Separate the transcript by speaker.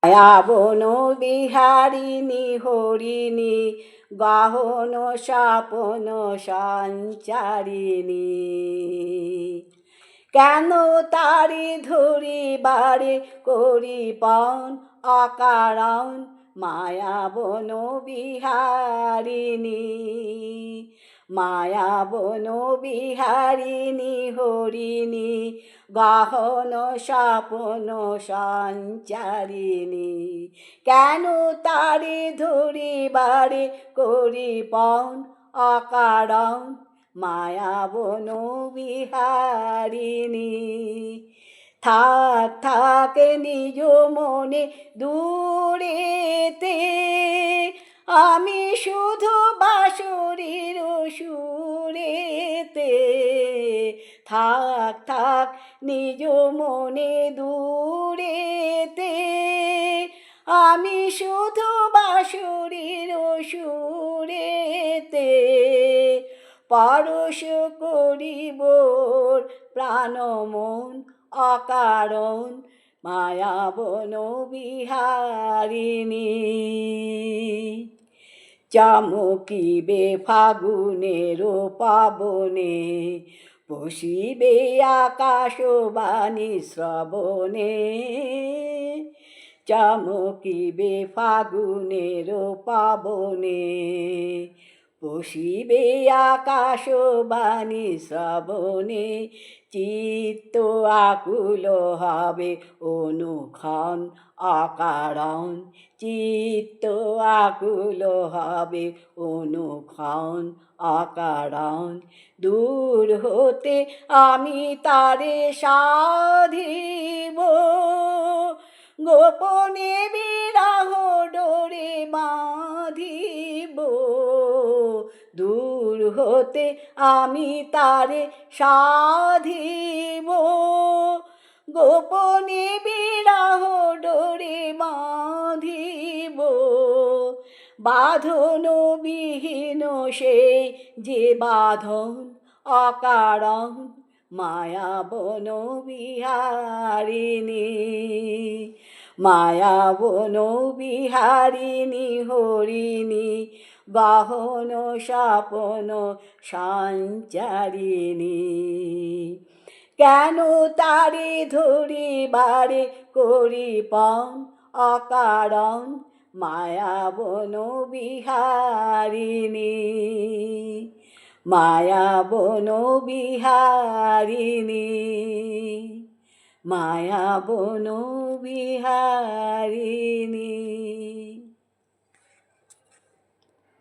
Speaker 1: মায়াবন বিহারিণী হরিণী গহন স্বপন সঞ্চারিণী, কেন তারি ধরিবারে করিপন অকারণ মায়াবন বিহারিণী। মায়াবন বিহারিণী হরিণী গহন স্বপন সঞ্চারিণী, কেন তারে ধরিবারে করিপন অকারণ মায়াবন বিহারিণী। থাক থাক নিজ মনে দূরেতে, আমি শুধু বাঁশরীর সুরেতে। থাক থাক নিজ মনে দূরেতে, আমি শুধু বাঁশরীর সুরেতে। পরশ করিব প্রাণ মন অকারণ মায়াবন বিহারিণী। চমকিবে ফাগুনের পাবনে, বসিবে আকাশবাণী শ্রবণে। চমকিবে ফাগুনের পাবনে, বসিবে আকাশবাণী শ্রবণে। চিত্ত আকুল হবে অনুক্ষণ অকারণ, চিত্ত আকুল হবে অনুক্ষণ অকারণ। দূর হতে আমি তারে সাধিব, গোপনে বিরহ ডোরে বাঁধিব। দূর হতে আমি তারে সাধিব, গোপনে বিরহ ডোরে বাঁধিব। বাঁধন বিহীন সেই যে বাঁধন অকারণ মায়াবন বিহারিণী। মায়াবন বিহারিণী হরিণী গহন স্বপন সঞ্চারিণী, কেন তারে ধরিবারে করিপন অকারণ মায়াবন বিহারিণী। মায়াবন বিহারিণী, মায়াবন বিহারিণী।